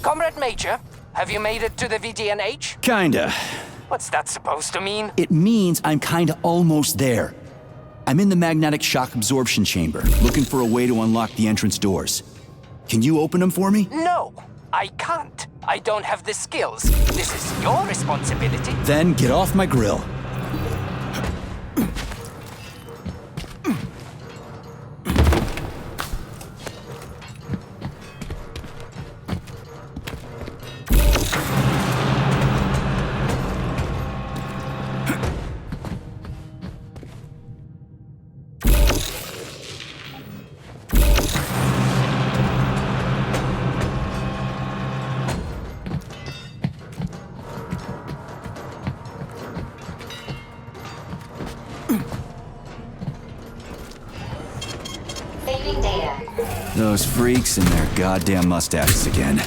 Comrade Major, have you made it to the VDNH? Kinda. What's that supposed to mean? It means I'm kinda almost there. I'm in the magnetic shock absorption chamber, looking for a way to unlock the entrance doors. Can you open them for me? No, I can't. I don't have the skills. This is your responsibility. Then get off my grill. Saving data. Those freaks and their goddamn mustaches again.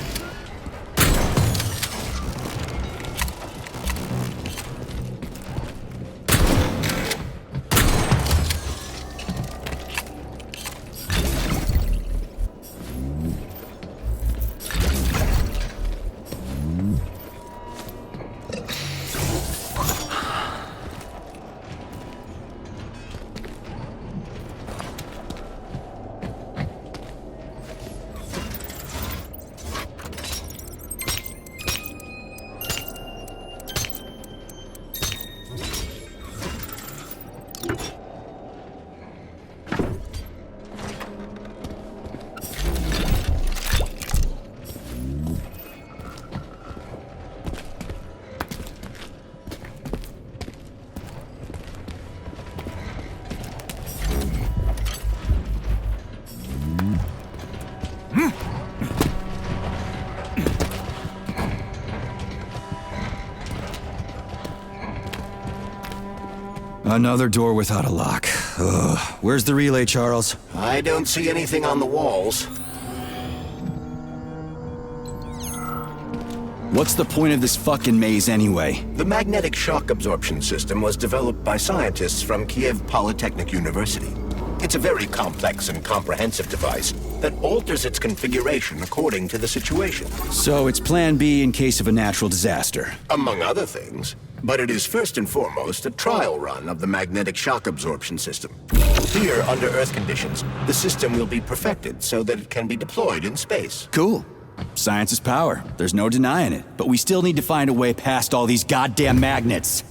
Another door without a lock. Ugh. Where's the relay, Charles? I don't see anything on the walls. What's the point of this fucking maze anyway? The magnetic shock absorption system was developed by scientists from Kiev Polytechnic University. It's a very complex and comprehensive device that alters its configuration according to the situation. So it's plan B in case of a natural disaster. Among other things. But it is first and foremost a trial run of the magnetic shock absorption system. Here, under Earth conditions, the system will be perfected so that it can be deployed in space. Cool. Science is power. There's no denying it. But we still need to find a way past all these goddamn magnets.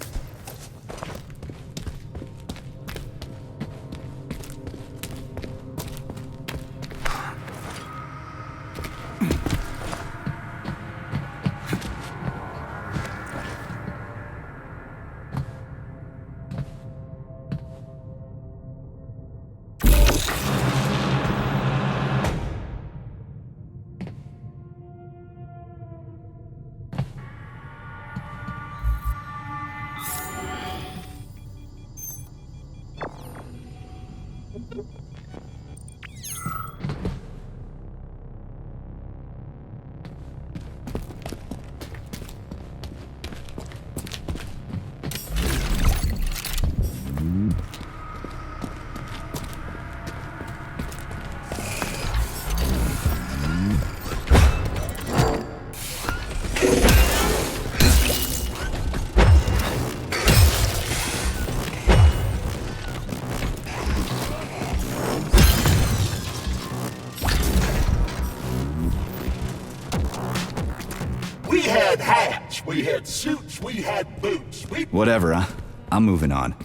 We had hats, we had suits, we had boots, Whatever, huh? I'm moving on.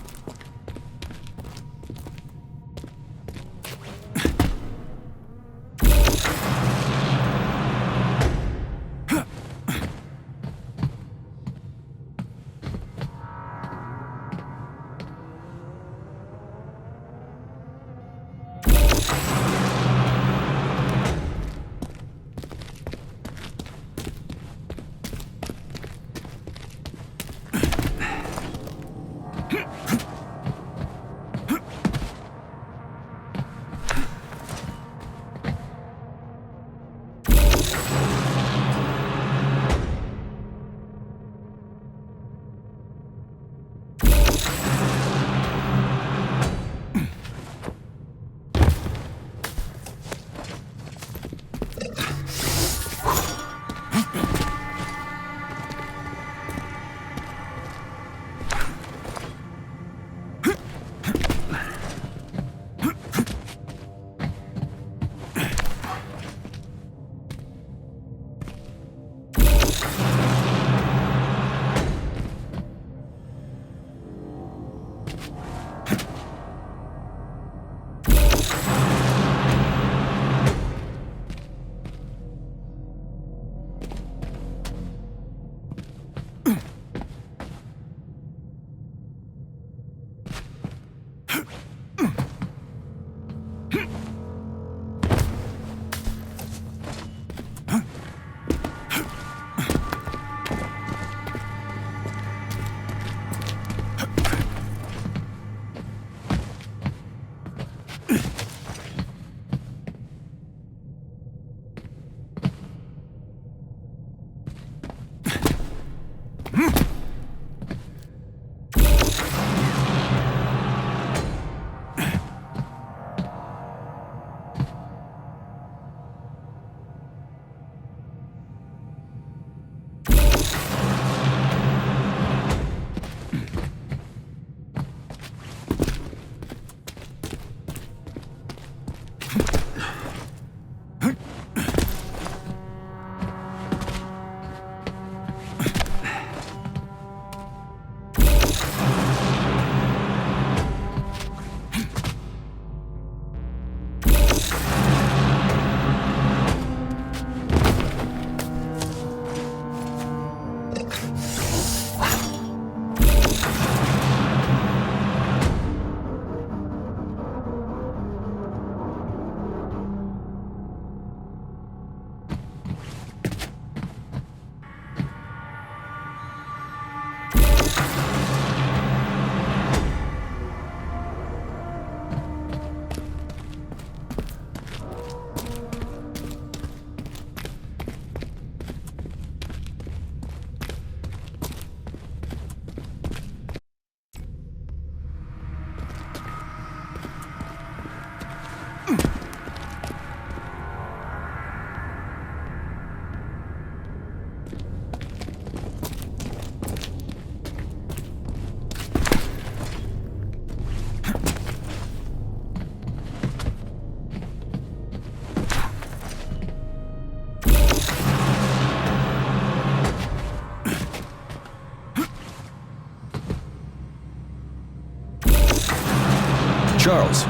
Charles,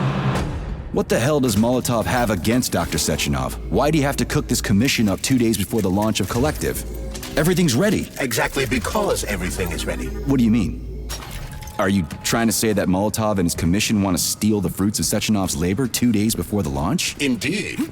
what the hell does Molotov have against Dr. Sechenov? Why'd he have to cook this commission up 2 days before the launch of Collective? Everything's ready. Exactly because everything is ready. What do you mean? Are you trying to say that Molotov and his commission want to steal the fruits of Sechenov's labor 2 days before the launch? Indeed.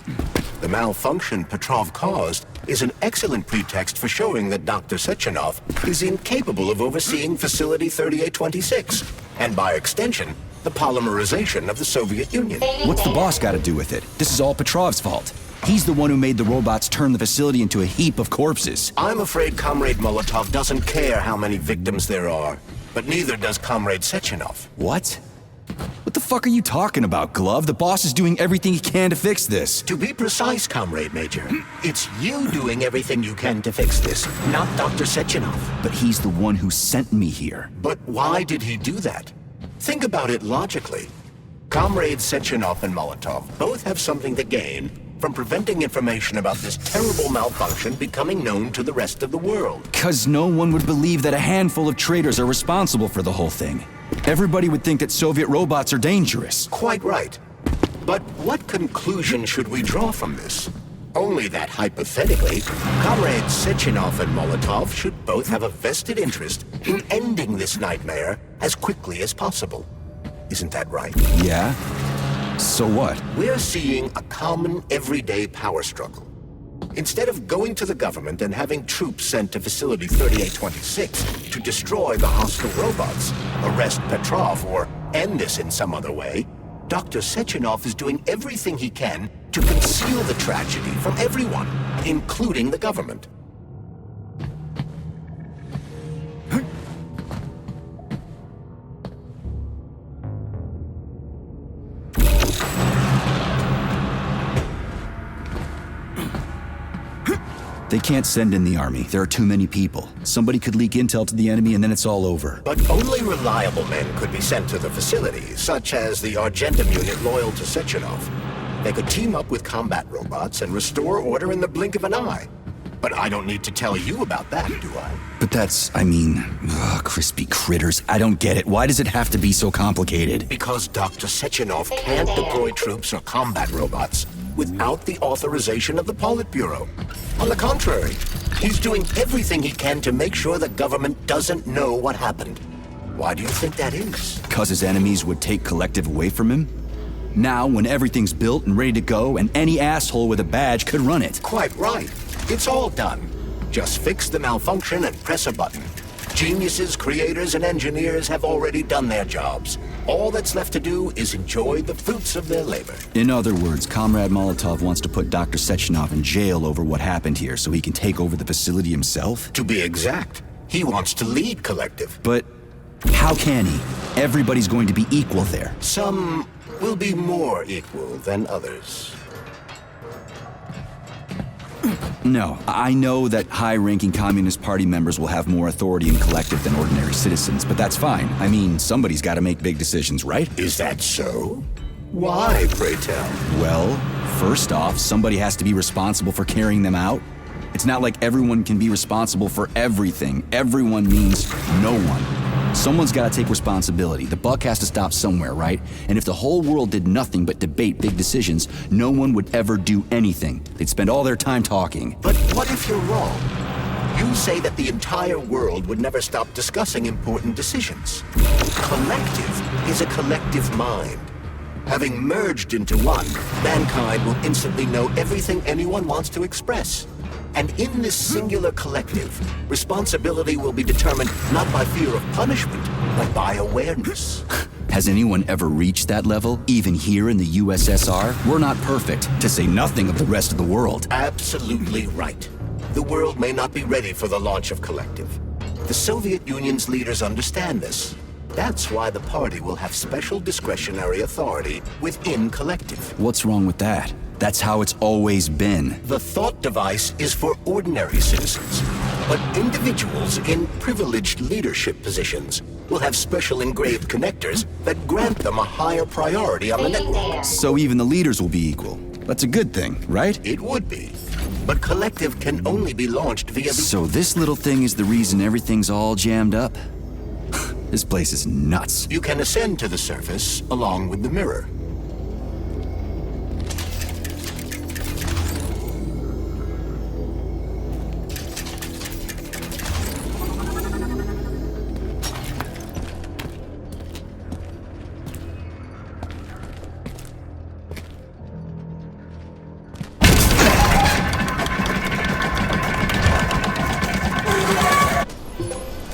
The malfunction Petrov caused is an excellent pretext for showing that Dr. Sechenov is incapable of overseeing Facility 3826, and by extension, the polymerization of the Soviet Union. What's the boss got to do with it? This is all Petrov's fault. He's the one who made the robots turn the facility into a heap of corpses. I'm afraid Comrade Molotov doesn't care how many victims there are, but neither does Comrade Sechenov. What? What the fuck are you talking about, Glove? The boss is doing everything he can to fix this. To be precise, Comrade Major, it's you doing everything you can to fix this, not Dr. Sechenov. But he's the one who sent me here. But why did he do that? Think about it logically. Comrades Sechenov and Molotov both have something to gain from preventing information about this terrible malfunction becoming known to the rest of the world. Because no one would believe that a handful of traitors are responsible for the whole thing. Everybody would think that Soviet robots are dangerous. Quite right. But what conclusion should we draw from this? Only that hypothetically, Comrades Sechenov and Molotov should both have a vested interest in ending this nightmare as quickly as possible. Isn't that right? Yeah? So what? We're seeing a common everyday power struggle. Instead of going to the government and having troops sent to Facility 3826 to destroy the hostile robots, arrest Petrov, or end this in some other way, Dr. Sechenov is doing everything he can to conceal the tragedy from everyone, including the government. They can't send in the army. There are too many people. Somebody could leak intel to the enemy and then it's all over. But only reliable men could be sent to the facility, such as the Argentum unit loyal to Sechenov. They could team up with combat robots and restore order in the blink of an eye. But I don't need to tell you about that, do I? But that's, crispy critters. I don't get it. Why does it have to be so complicated? Because Dr. Sechenov can't deploy troops or combat robots without the authorization of the Politburo. On the contrary, he's doing everything he can to make sure the government doesn't know what happened. Why do you think that is? Because his enemies would take Collective away from him? Now, when everything's built and ready to go, and any asshole with a badge could run it. Quite right. It's all done. Just fix the malfunction and press a button. Geniuses, creators, and engineers have already done their jobs. All that's left to do is enjoy the fruits of their labor. In other words, Comrade Molotov wants to put Dr. Sechenov in jail over what happened here so he can take over the facility himself? To be exact, he wants to lead Collective. But how can he? Everybody's going to be equal there. Some will be more equal than others. No, I know that high-ranking Communist Party members will have more authority in Collective than ordinary citizens, but that's fine. I mean, somebody's got to make big decisions, right? Is that so? Why, pray tell? Well, first off, somebody has to be responsible for carrying them out. It's not like everyone can be responsible for everything. Everyone means no one. Someone's got to take responsibility. The buck has to stop somewhere, right? And if the whole world did nothing but debate big decisions, no one would ever do anything. They'd spend all their time talking. But what if you're wrong? You say that the entire world would never stop discussing important decisions. Collective is a collective mind. Having merged into one, mankind will instantly know everything anyone wants to express. And in this singular collective, responsibility will be determined not by fear of punishment, but by awareness. Has anyone ever reached that level, even here in the USSR? We're not perfect, to say nothing of the rest of the world. Absolutely right. The world may not be ready for the launch of Collective. The Soviet Union's leaders understand this. That's why the party will have special discretionary authority within Collective. What's wrong with that? That's how it's always been. The thought device is for ordinary citizens, but individuals in privileged leadership positions will have special engraved connectors that grant them a higher priority on the network. So even the leaders will be equal. That's a good thing, right? It would be, but Collective can only be launched via the... So this little thing is the reason everything's all jammed up? This place is nuts. You can ascend to the surface along with the mirror.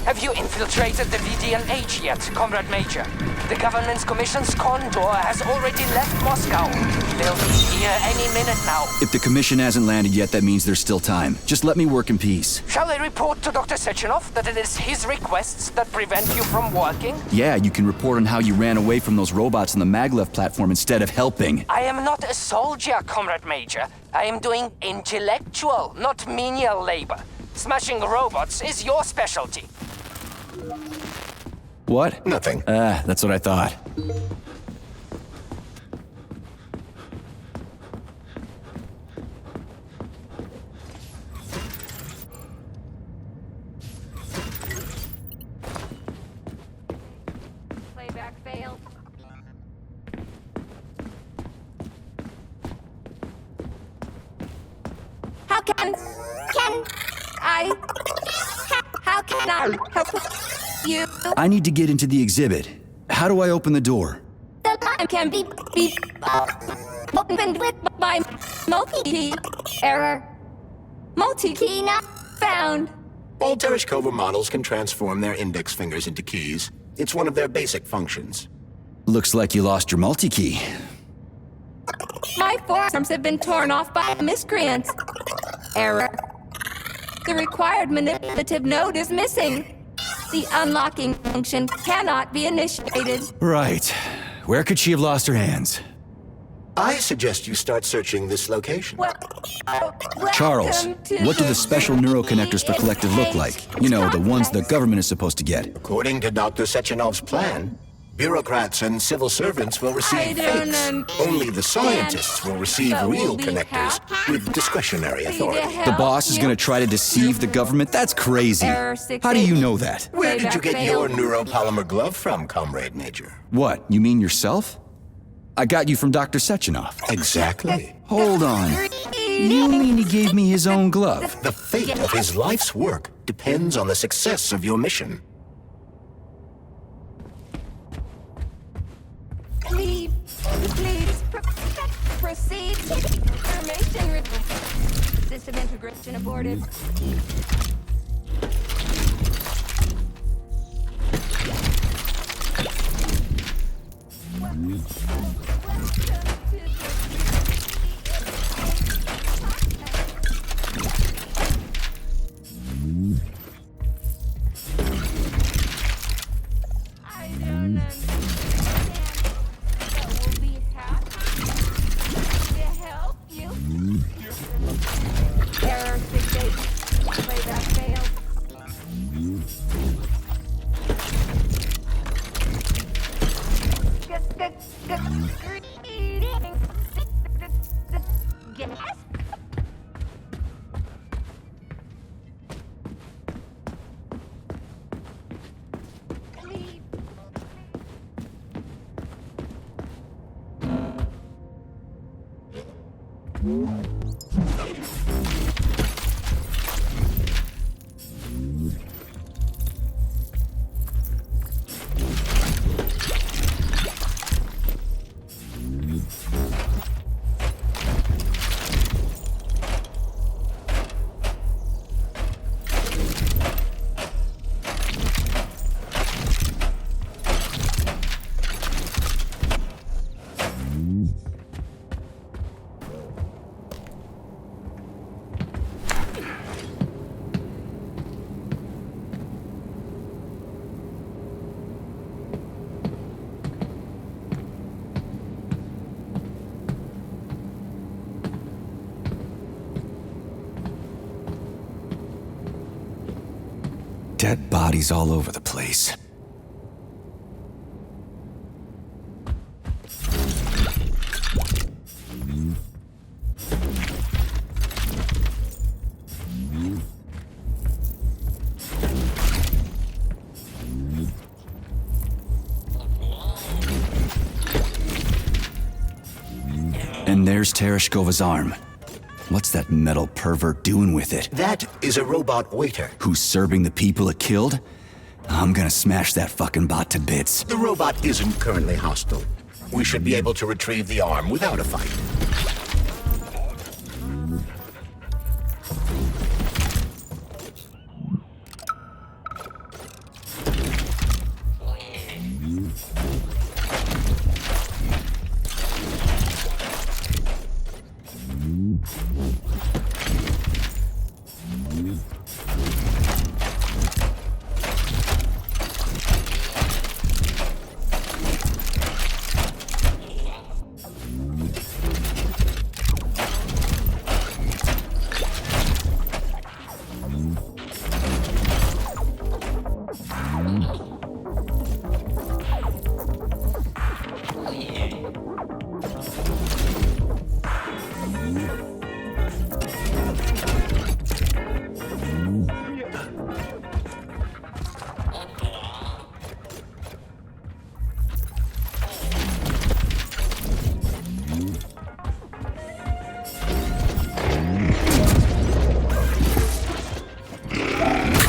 Have you infiltrated the VDNH yet, Comrade Major? The government's commission's Condor has already left Moscow. They'll be here any minute now. If the commission hasn't landed yet, that means there's still time. Just let me work in peace. Shall I report to Dr. Sechenov that it is his requests that prevent you from working? Yeah, you can report on how you ran away from those robots on the maglev platform instead of helping. I am not a soldier, Comrade Major. I am doing intellectual, not menial labor. Smashing robots is your specialty. What? Nothing. That's what I thought. Playback failed. How can I help you? I need to get into the exhibit. How do I open the door? The line can be opened with my multi-key error. Multi-key not found. All Tereshkova models can transform their index fingers into keys. It's one of their basic functions. Looks like you lost your multi-key. My forearms have been torn off by miscreants. Error. The required manipulative node is missing. The unlocking function cannot be initiated. Right. Where could she have lost her hands? I suggest you start searching this location. Charles, what do the special neuroconnectors for Collective look like? You know, the ones the government is supposed to get. According to Dr. Sechenov's plan, bureaucrats and civil servants will receive fakes. Only the scientists will receive real connectors with discretionary authority. The boss is gonna try to deceive the government? That's crazy. How do you know that? Where did you get your neuropolymer glove from, Comrade Major? What, you mean yourself? I got you from Dr. Sechenov. Exactly. Hold on. You mean he gave me his own glove? The fate of his life's work depends on the success of your mission. Please proceed. Information system integration aborted. I don't understand. But we'll be happy to help you. Error 68. Playback failed. Yes. Please. Dead bodies all over the place. And there's Tereshkova's arm. What's that metal pervert doing with it? That is a robot waiter. Who's serving the people it killed? I'm gonna smash that fucking bot to bits. The robot isn't currently hostile. We should be able to retrieve the arm without a fight.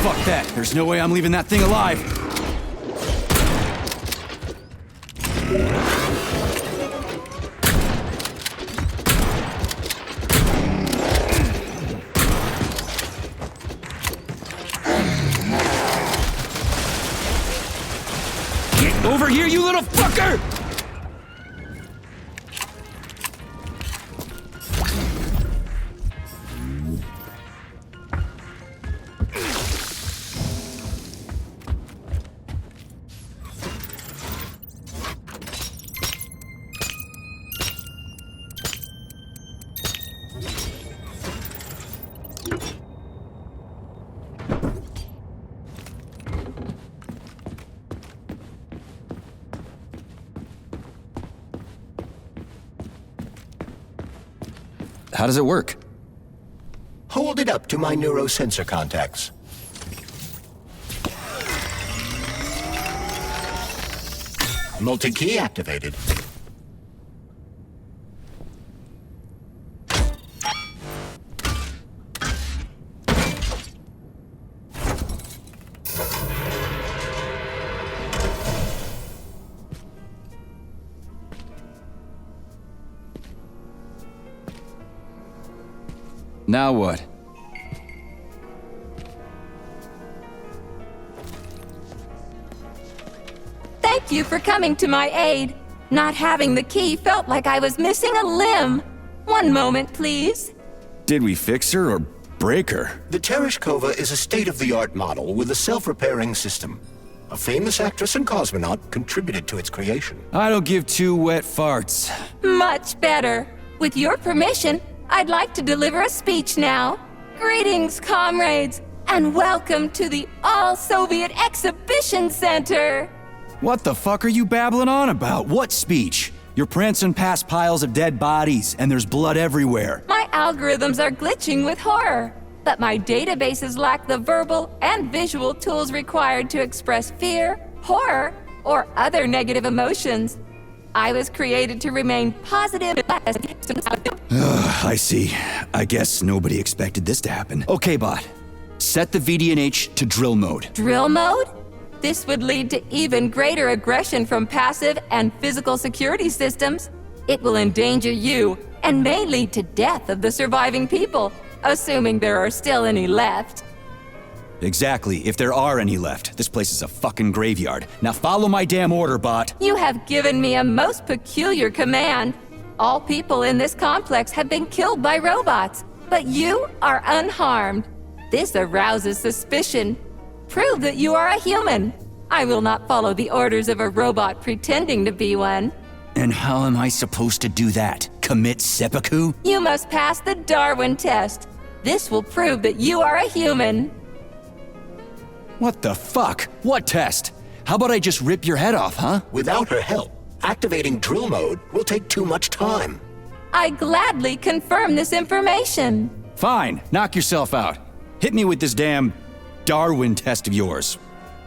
Fuck that. There's no way I'm leaving that thing alive. Get over here, you little fucker! How does it work? Hold it up to my neurosensor contacts. Multi-key activated. Now what? Thank you for coming to my aid. Not having the key felt like I was missing a limb. One moment, please. Did we fix her or break her? The Tereshkova is a state-of-the-art model with a self-repairing system. A famous actress and cosmonaut contributed to its creation. I don't give two wet farts. Much better. With your permission, I'd like to deliver a speech now. Greetings, comrades, and welcome to the All-Soviet Exhibition Center. What the fuck are you babbling on about? What speech? You're prancing past piles of dead bodies, and there's blood everywhere. My algorithms are glitching with horror, but my databases lack the verbal and visual tools required to express fear, horror, or other negative emotions. I was created to remain positive. I see. I guess nobody expected this to happen. Okay, bot. Set the VDNH to drill mode. Drill mode? This would lead to even greater aggression from passive and physical security systems. It will endanger you and may lead to death of the surviving people, assuming there are still any left. Exactly, if there are any left. This place is a fucking graveyard. Now follow my damn order, bot. You have given me a most peculiar command. All people in this complex have been killed by robots, but you are unharmed. This arouses suspicion. Prove that you are a human. I will not follow the orders of a robot pretending to be one. And how am I supposed to do that? Commit seppuku? You must pass the Darwin test. This will prove that you are a human. What the fuck? What test? How about I just rip your head off, huh? Without her help, activating drill mode will take too much time. I gladly confirm this information. Fine, knock yourself out. Hit me with this damn Darwin test of yours.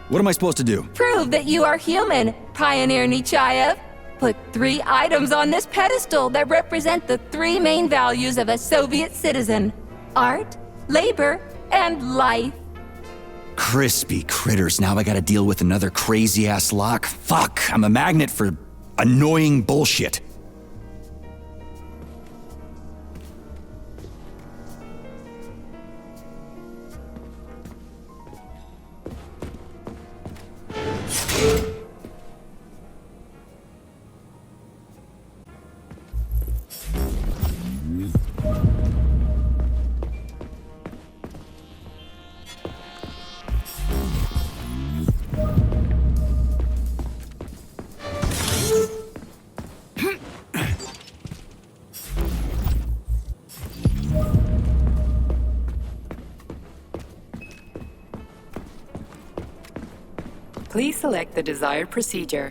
What am I supposed to do? Prove that you are human, Pioneer Nechayev. put 3 items on this pedestal that represent the 3 main values of a Soviet citizen: art, labor, and life. Crispy critters, now I gotta deal with another crazy-ass lock? Fuck, I'm a magnet for annoying bullshit. Please select the desired procedure.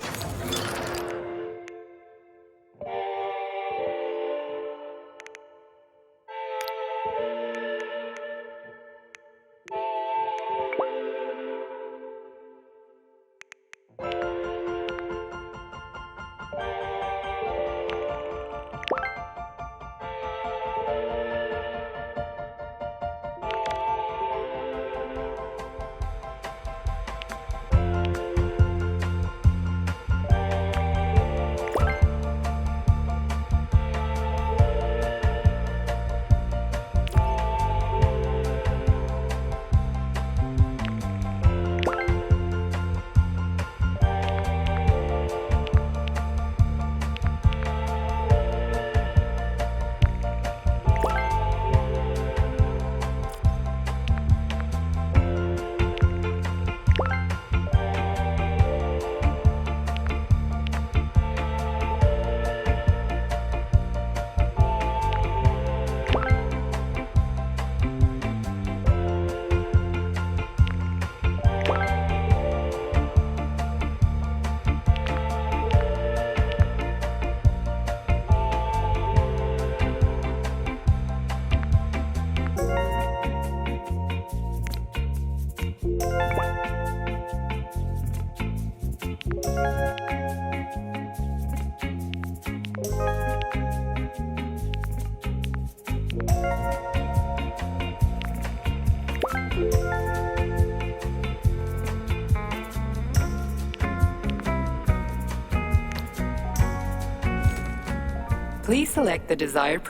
Please select the desired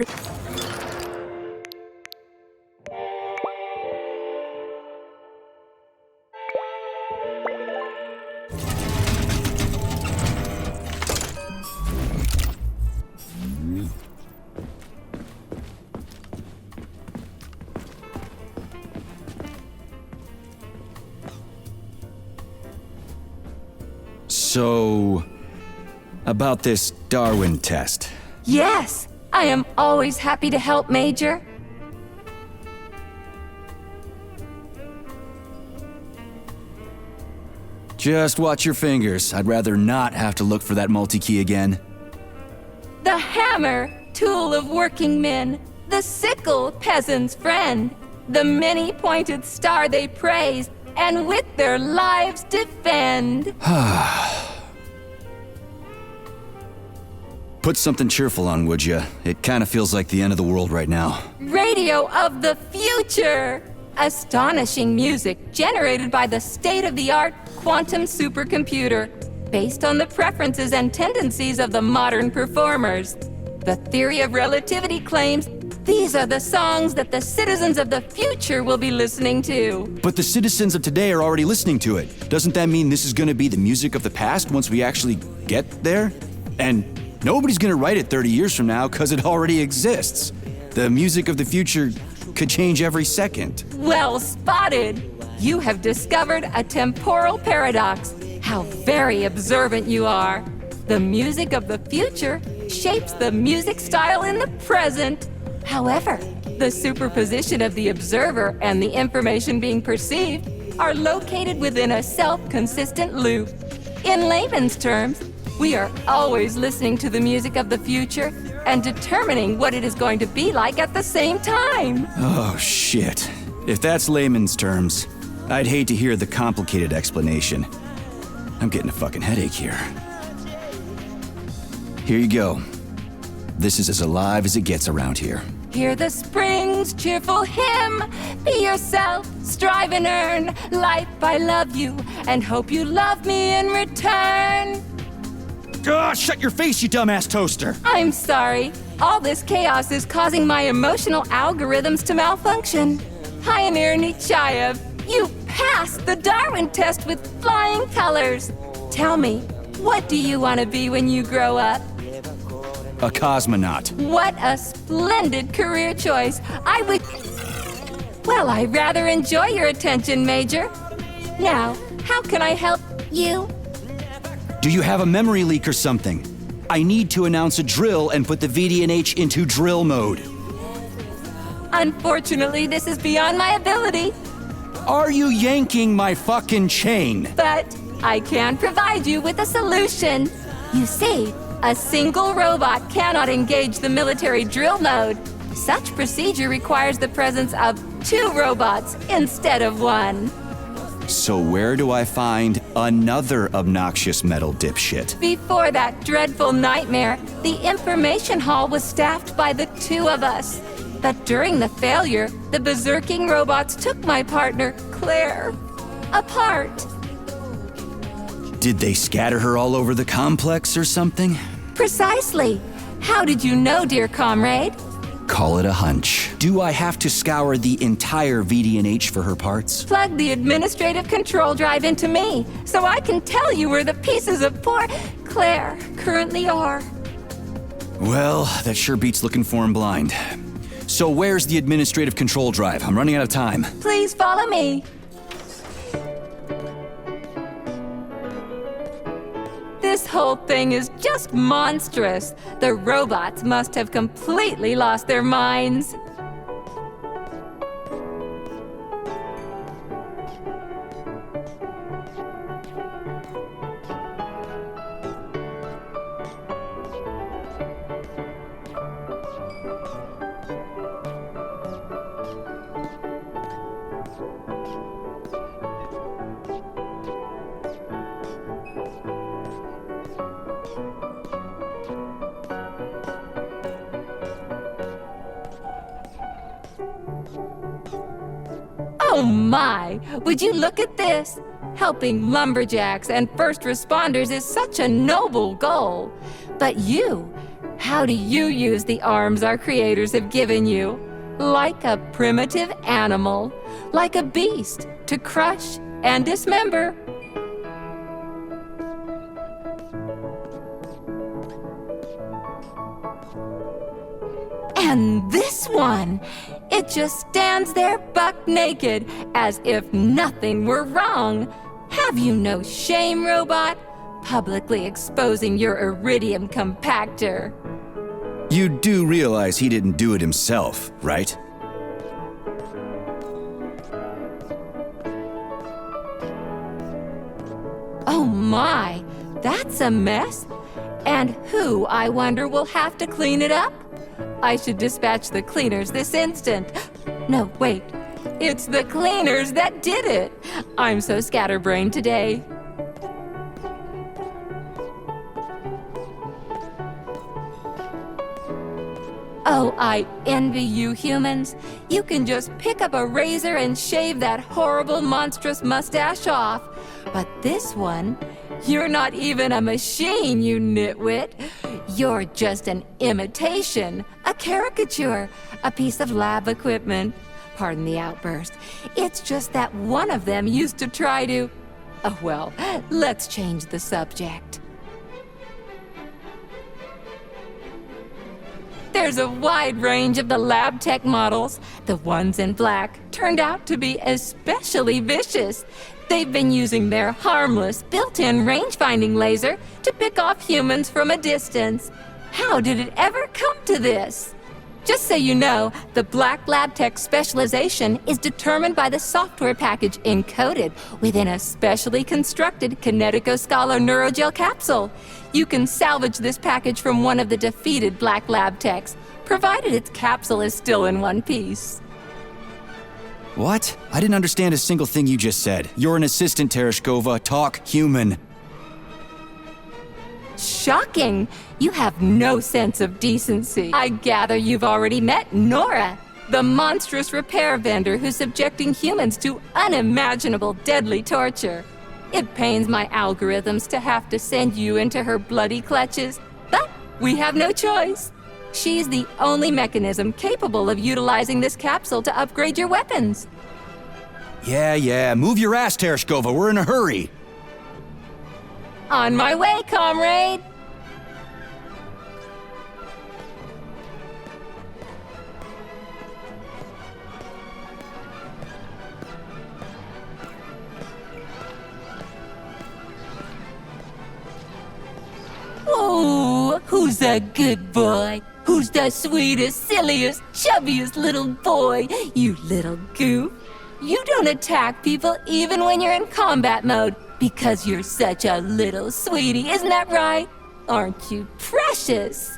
So, about this Darwin test. Yes, I am always happy to help, Major. Just watch your fingers. I'd rather not have to look for that multi-key again. The hammer, tool of working men. The sickle, peasant's friend. The many-pointed star they praise, and with their lives defend. Put something cheerful on, would ya? It kinda feels like the end of the world right now. Radio of the future! Astonishing music generated by the state-of-the-art quantum supercomputer, based on the preferences and tendencies of the modern performers. The theory of relativity claims these are the songs that the citizens of the future will be listening to. But the citizens of today are already listening to it. Doesn't that mean this is gonna be the music of the past once we actually get there? And nobody's gonna write it 30 years from now because it already exists. The music of the future could change every second. Well spotted! You have discovered a temporal paradox. How very observant you are. The music of the future shapes the music style in the present. However, the superposition of the observer and the information being perceived are located within a self-consistent loop. In layman's terms, we are always listening to the music of the future and determining what it is going to be like at the same time. Oh, shit. If that's layman's terms, I'd hate to hear the complicated explanation. I'm getting a fucking headache here. Here you go. This is as alive as it gets around here. Hear the spring's cheerful hymn. Be yourself, strive and earn. Life, I love you, and hope you love me in return. Shut your face, you dumbass toaster! I'm sorry. All this chaos is causing my emotional algorithms to malfunction. Pioneer Nechayev, you passed the Darwin test with flying colors. Tell me, what do you want to be when you grow up? A cosmonaut. What a splendid career choice. Well, I rather enjoy your attention, Major. Now, how can I help you? Do you have a memory leak or something? I need to announce a drill and put the VDNH into drill mode. Unfortunately, this is beyond my ability, Are you yanking my fucking chain? but I can provide you with a solution. You see, a single robot cannot engage the military drill mode. Such procedure requires the presence of 2 robots instead of 1. So where do I find another obnoxious metal dipshit? Before that dreadful nightmare, the information hall was staffed by the 2 of us. But during the failure, the berserking robots took my partner, Claire, apart. Did they scatter her all over the complex or something? Precisely. How did you know, dear comrade? Call it a hunch. Do I have to scour the entire VDNH for her parts? Plug the administrative control drive into me, so I can tell you where the pieces of poor Claire currently are. Well, that sure beats looking for him blind. So where's the administrative control drive? I'm running out of time. Please follow me. This whole thing is just monstrous. The robots must have completely lost their minds. Oh my! Would you look at this? Helping lumberjacks and first responders is such a noble goal. But you, how do you use the arms our creators have given you? Like a primitive animal, like a beast, to crush and dismember. And this one, it just stands there buck naked, as if nothing were wrong. Have you no shame, robot? Publicly exposing your iridium compactor. You do realize he didn't do it himself, right? Oh my, that's a mess. And who, I wonder, will have to clean it up? I should dispatch the cleaners this instant. No, wait. It's the cleaners that did it. I'm so scatterbrained today. Oh, I envy you humans. You can just pick up a razor and shave that horrible, monstrous mustache off. But this one, you're not even a machine, you nitwit. You're just an imitation, a caricature, a piece of lab equipment. Pardon the outburst. It's just that one of them used to try to... Oh, well, let's change the subject. There's a wide range of the lab tech models. The ones in black turned out to be especially vicious. They've been using their harmless, built-in range-finding laser to pick off humans from a distance. How did it ever come to this? Just so you know, the Black Lab Tech specialization is determined by the software package encoded within a specially constructed Kinetico Scala Neurogel capsule. You can salvage this package from one of the defeated Black Lab Techs, provided its capsule is still in one piece. What? I didn't understand a single thing you just said. You're an assistant, Tereshkova. Talk human. Shocking! You have no sense of decency. I gather you've already met Nora, the monstrous repair vendor who's subjecting humans to unimaginable deadly torture. It pains my algorithms to have to send you into her bloody clutches, but we have no choice. She's the only mechanism capable of utilizing this capsule to upgrade your weapons. Yeah, move your ass, Tereshkova. We're in a hurry. On my way, comrade! Oh, who's a good boy? Who's the sweetest, silliest, chubbiest little boy? You little goof. You don't attack people even when you're in combat mode because you're such a little sweetie, isn't that right? Aren't you precious?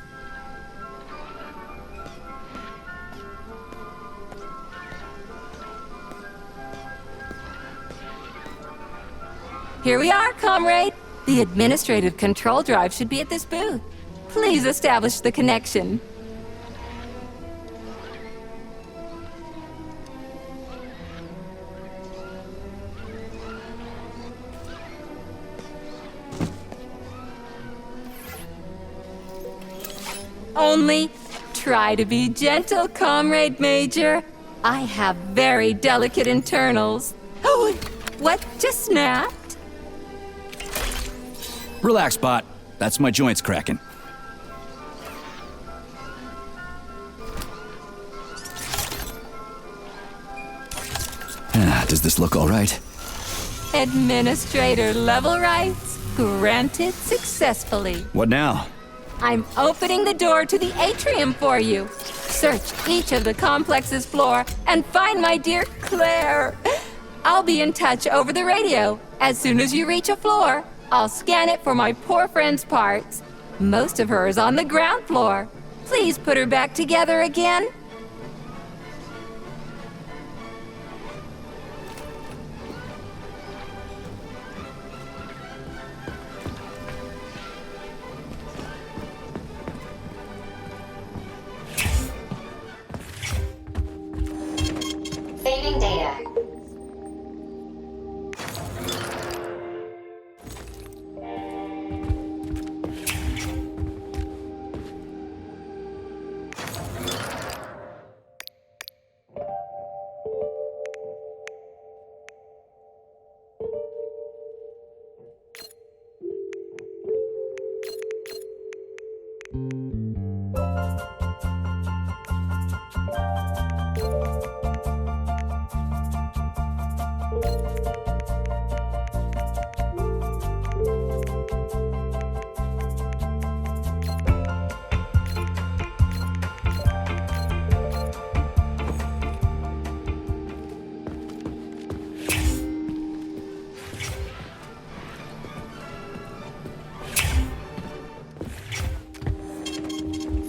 Here we are, comrade. The administrative control drive should be at this booth. Please establish the connection. Only try to be gentle, Comrade Major. I have very delicate internals. Oh, what just snapped? Relax, Bot. That's my joints cracking. Does this look all right? Administrator level rights granted successfully. What now? I'm opening the door to the atrium for you. Search each of the complex's floor and find my dear Claire. I'll be in touch over the radio. As soon as you reach a floor, I'll scan it for my poor friend's parts. Most of her is on the ground floor. Please put her back together again. Saving data.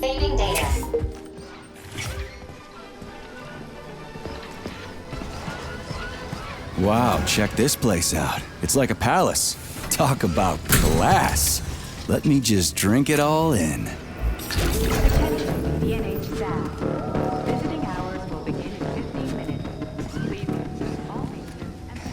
Saving data. Wow, check this place out. It's like a palace. Talk about class. Let me just drink it all in. Attention, DNH staff. Visiting hours will begin in 15 minutes. Please consume all maintenance and...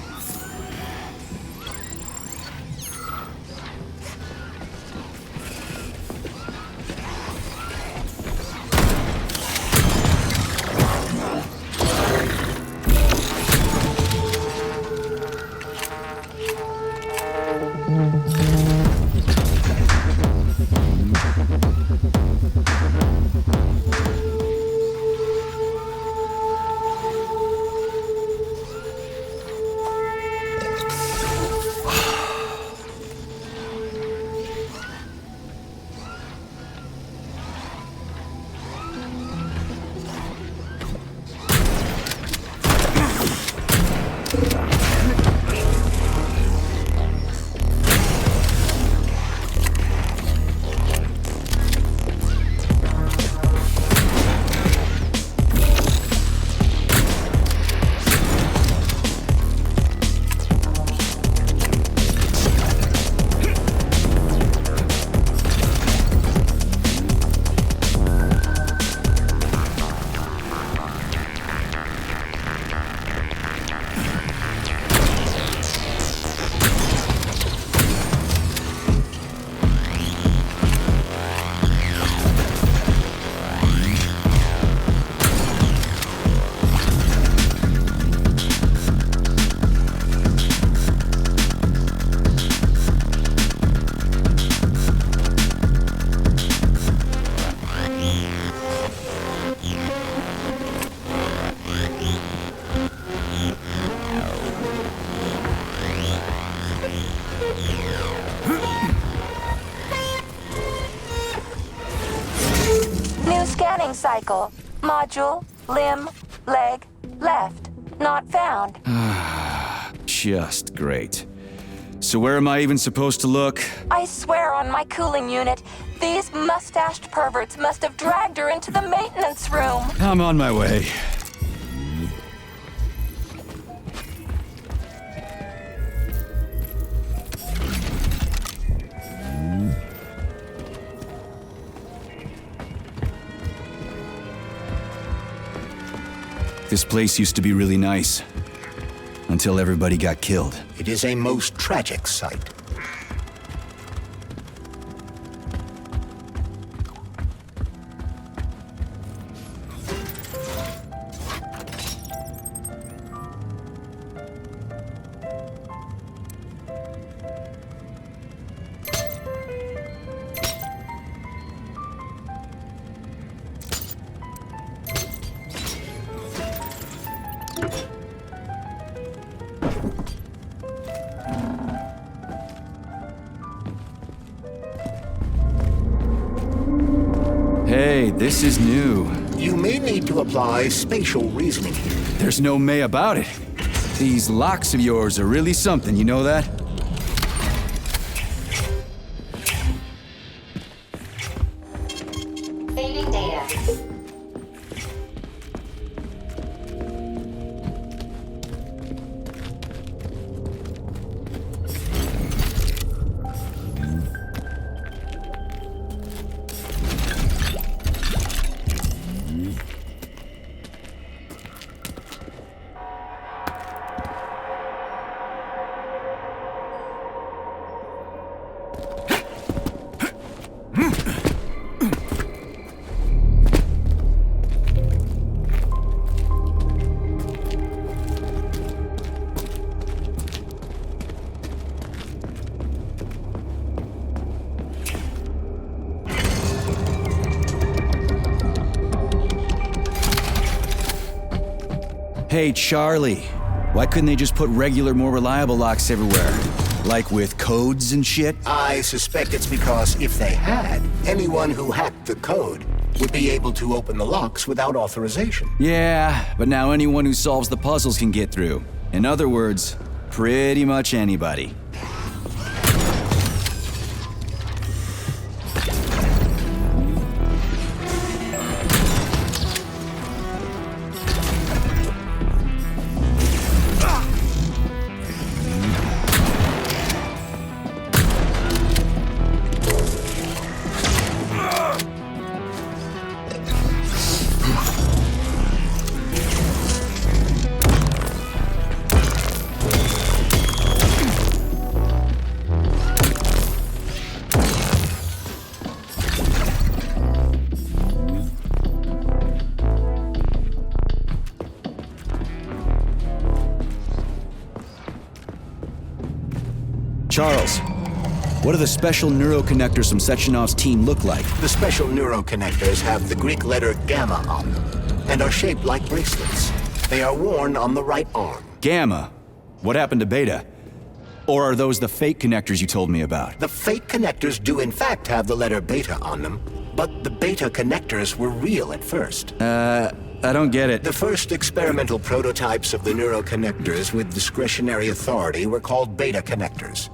New scanning cycle. Module, limb, leg, left. Not found. Just great. So where am I even supposed to look? I swear on my cooling unit, these mustached perverts must have dragged her into the maintenance room. I'm on my way. This place used to be really nice. Until everybody got killed. It is a most tragic sight. Hey, this is new. You may need to apply spatial reasoning here. There's no may about it. These locks of yours are really something, you know that? Saving data. Hey, Charlie. Why couldn't they just put regular, more reliable locks everywhere? Like with codes and shit? I suspect it's because if they had, anyone who hacked the code would be able to open the locks without authorization. Yeah, but now anyone who solves the puzzles can get through. In other words, pretty much anybody. Charles, what do the special neuroconnectors from Sechenov's team look like? The special neuroconnectors have the Greek letter gamma on them and are shaped like bracelets. They are worn on the right arm. Gamma? What happened to Beta? Or are those the fake connectors you told me about? The fake connectors do in fact have the letter beta on them, but the beta connectors were real at first. I don't get it. The first experimental prototypes of the neuroconnectors with discretionary authority were called beta connectors.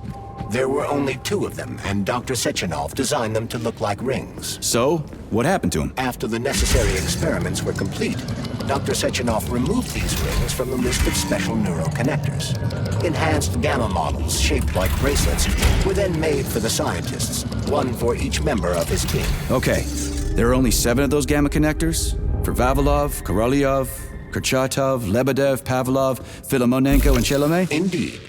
There were only 2 of them, and Dr. Sechenov designed them to look like rings. So, what happened to him? After the necessary experiments were complete, Dr. Sechenov removed these rings from the list of special neuroconnectors. Enhanced gamma models shaped like bracelets were then made for the scientists, one for each member of his team. Okay, there are only 7 of those gamma connectors? For Vavilov, Korolyov, Kurchatov, Lebedev, Pavlov, Filimonenko, and Chelomey? Indeed.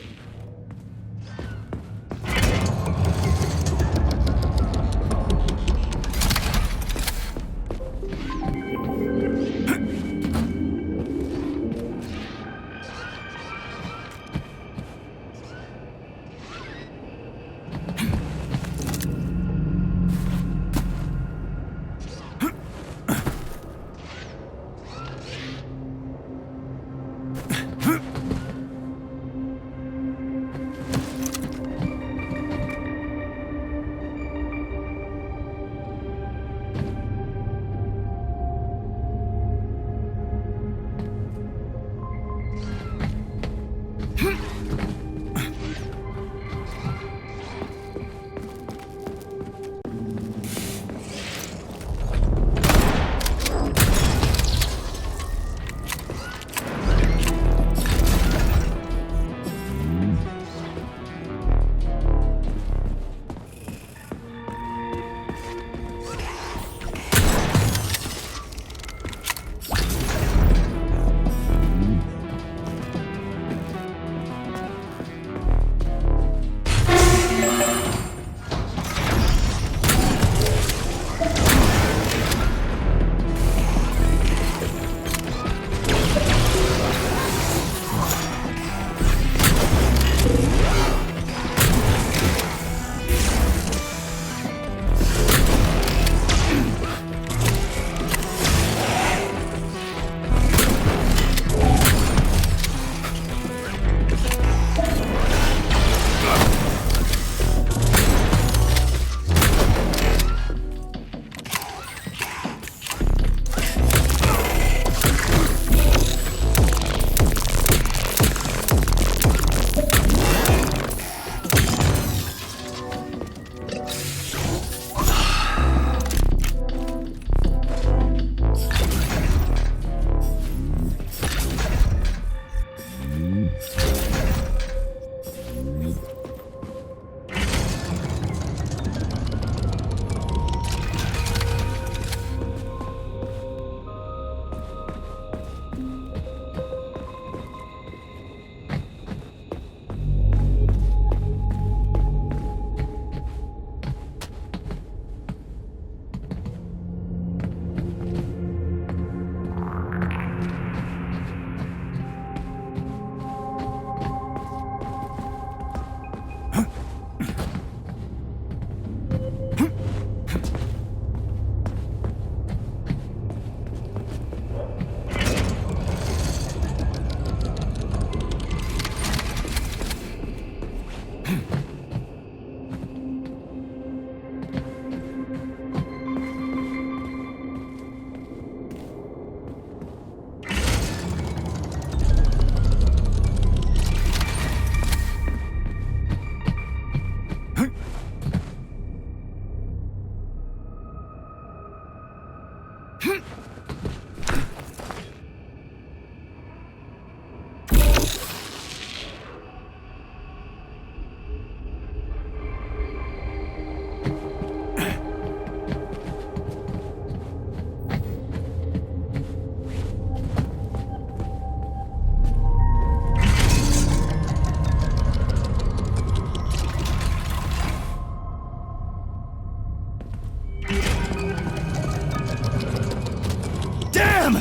Damn!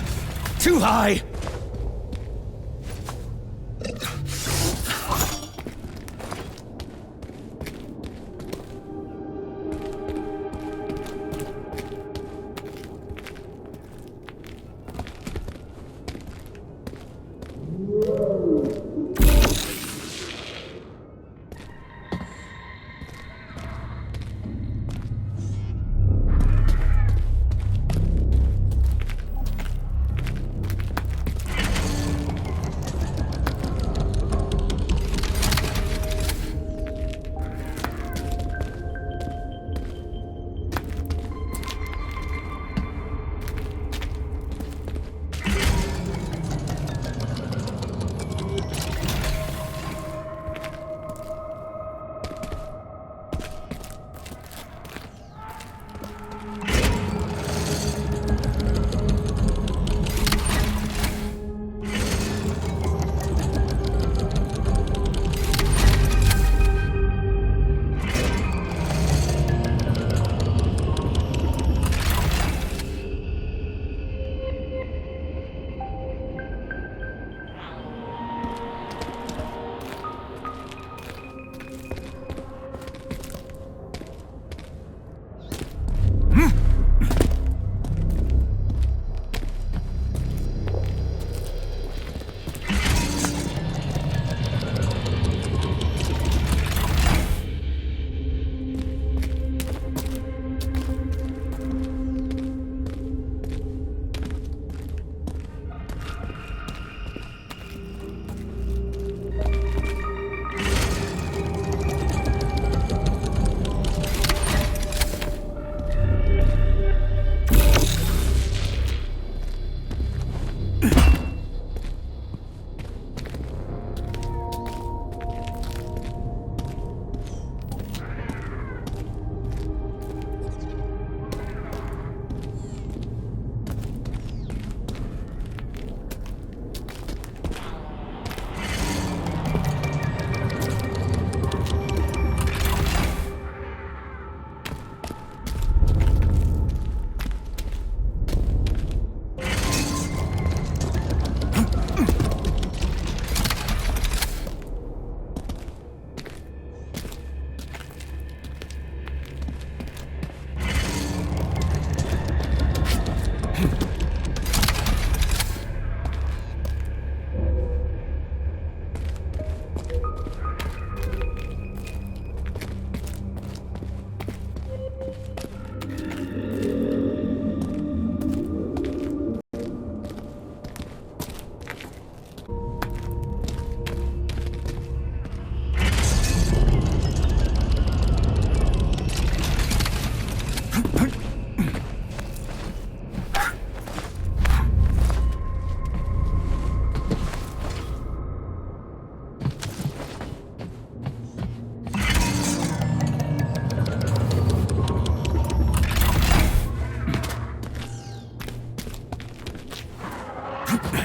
Too high!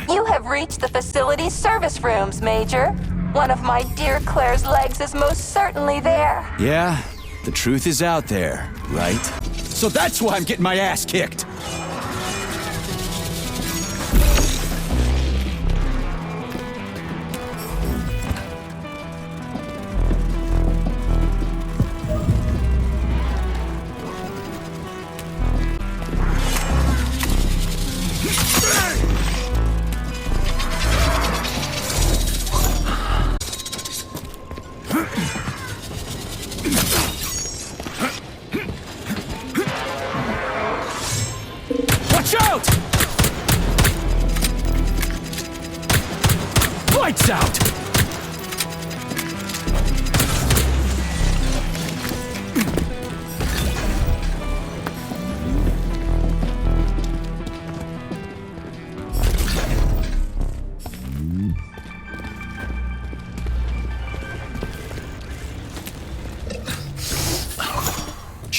You have reached the facility's service rooms, Major. One of my dear Claire's legs is most certainly there. Yeah, the truth is out there, right? So that's why I'm getting my ass kicked!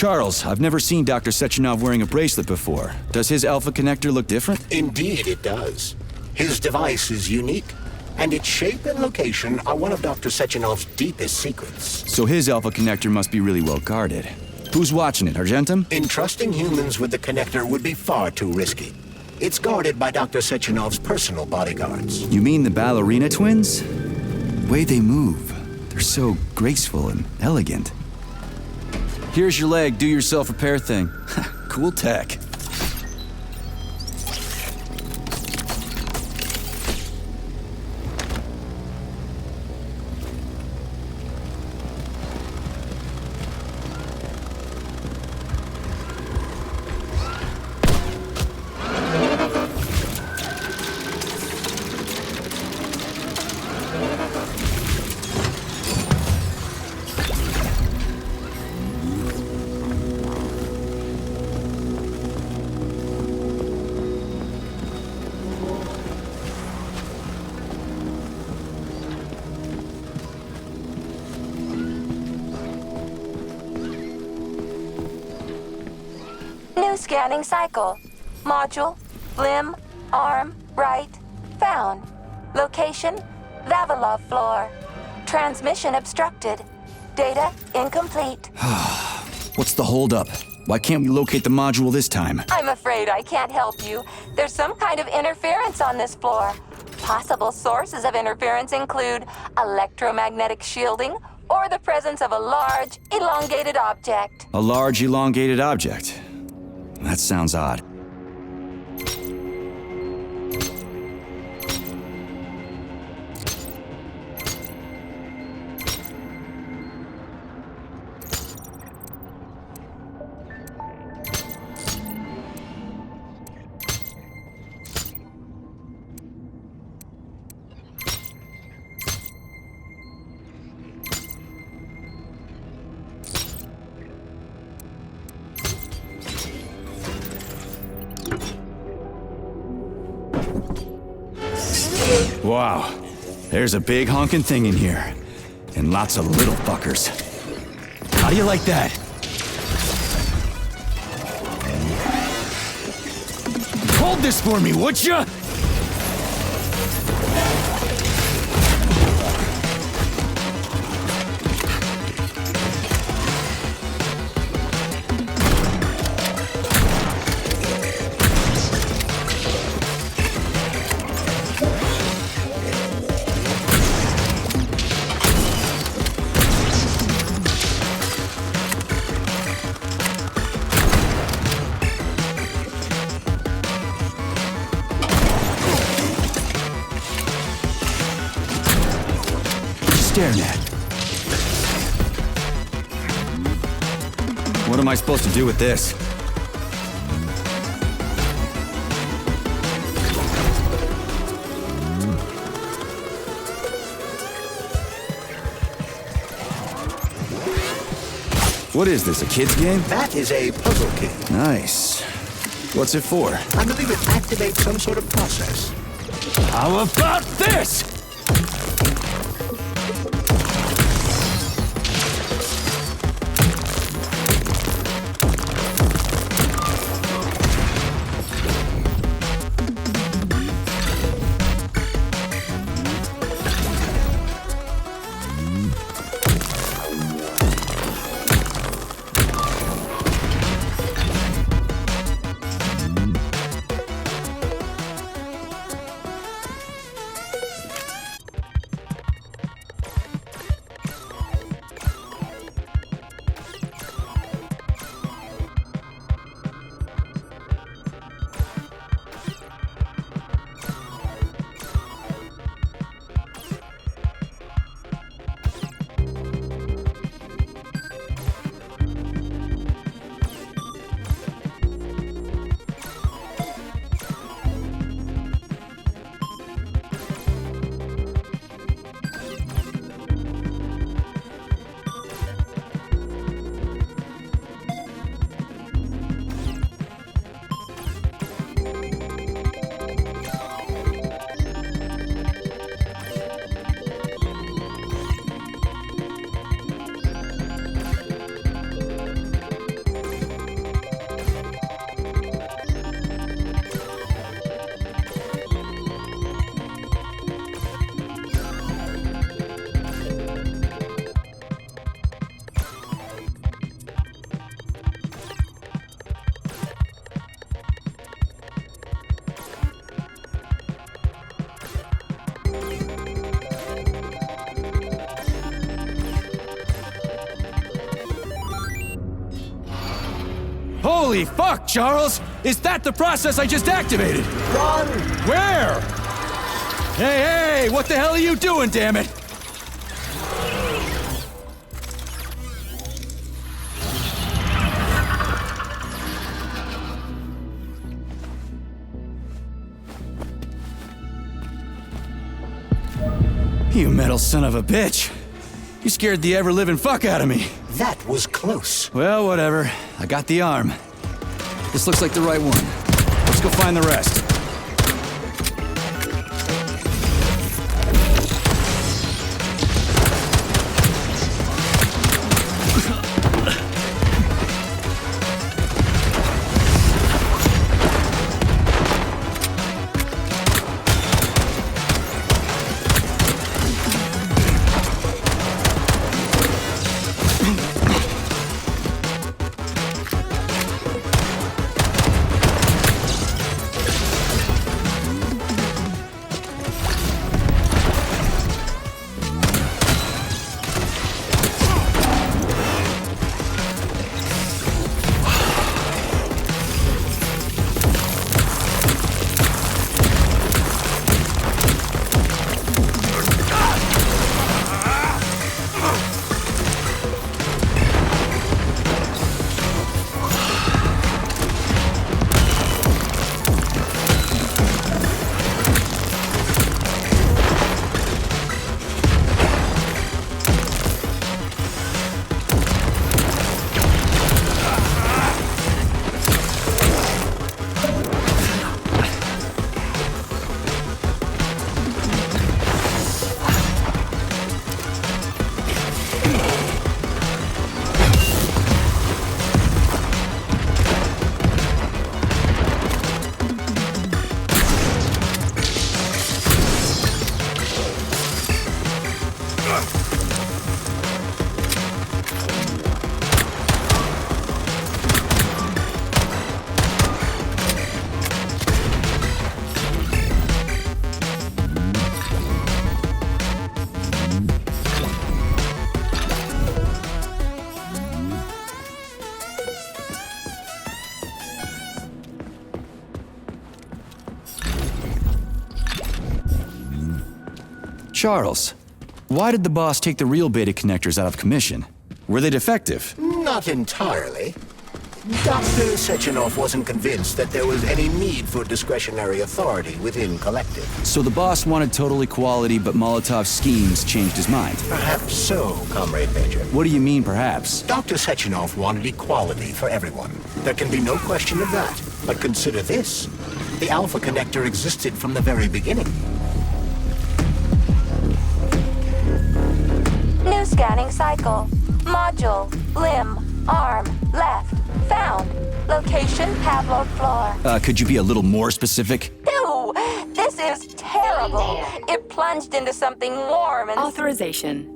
Charles, I've never seen Dr. Sechenov wearing a bracelet before. Does his Alpha connector look different? Indeed it does. His device is unique, and its shape and location are one of Dr. Sechenov's deepest secrets. So his Alpha connector must be really well guarded. Who's watching it, Argentum? Entrusting humans with the connector would be far too risky. It's guarded by Dr. Sechenov's personal bodyguards. You mean the ballerina twins? The way they move, they're so graceful and elegant. Here's your leg, do yourself repair thing. Cool tech. New scanning cycle. Module, limb, arm, right, found. Location, Vavilov floor. Transmission obstructed. Data incomplete. What's the holdup? Why can't we locate the module this time? I'm afraid I can't help you. There's some kind of interference on this floor. Possible sources of interference include electromagnetic shielding or the presence of a large, elongated object. A large, elongated object. That sounds odd. Wow, there's a big honking thing in here. And lots of little fuckers. How do you like that? Hold this for me, would ya? Staring at. What am I supposed to do with this? What is this, a kid's game? That is a puzzle key. Nice. What's it for? I believe it activates some sort of process. How about this? Holy fuck, Charles! Is that the process I just activated? Run! Where? Hey, what the hell are you doing, damn it? You metal son of a bitch. You scared the ever-living fuck out of me. That was close. Well, whatever. I got the arm. This looks like the right one. Let's go find the rest. Charles, why did the boss take the real beta connectors out of commission? Were they defective? Not entirely. Dr. Sechenov wasn't convinced that there was any need for discretionary authority within Collective. So the boss wanted total equality, but Molotov's schemes changed his mind. Perhaps so, Comrade Major. What do you mean, perhaps? Dr. Sechenov wanted equality for everyone. There can be no question of that. But consider this. The Alpha Connector existed from the very beginning. New scanning cycle. Module. Limb. Arm. Left. Found. Location, Pavlov floor. Could you be a little more specific? Ew! This is terrible. It plunged into something warm and... Authorization.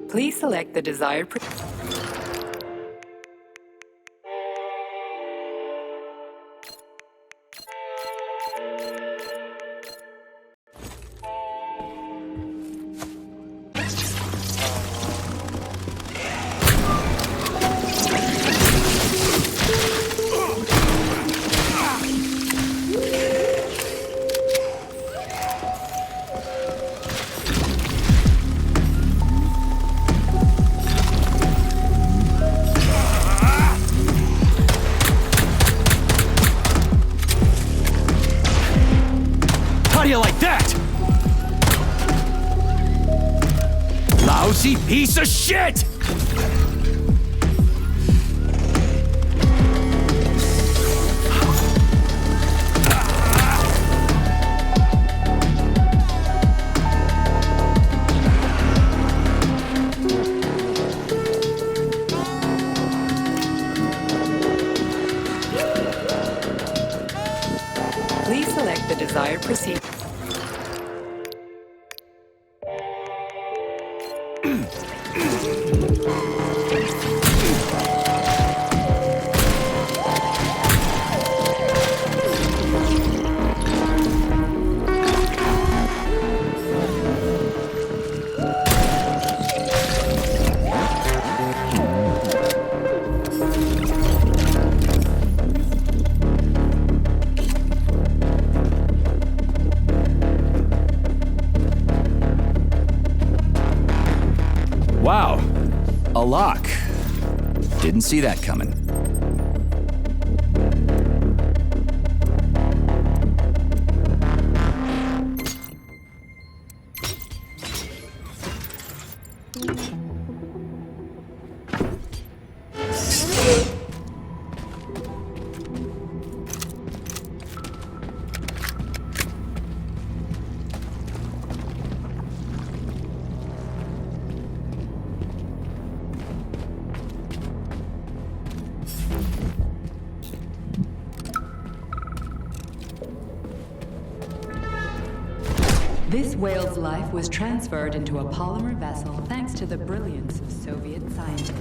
Please select the desired... How do you like that? Lousy piece of shit! Please select the desired procedure. lock. Didn't see that coming. This whale's life was transferred into a polymer vessel thanks to the brilliance of Soviet scientists.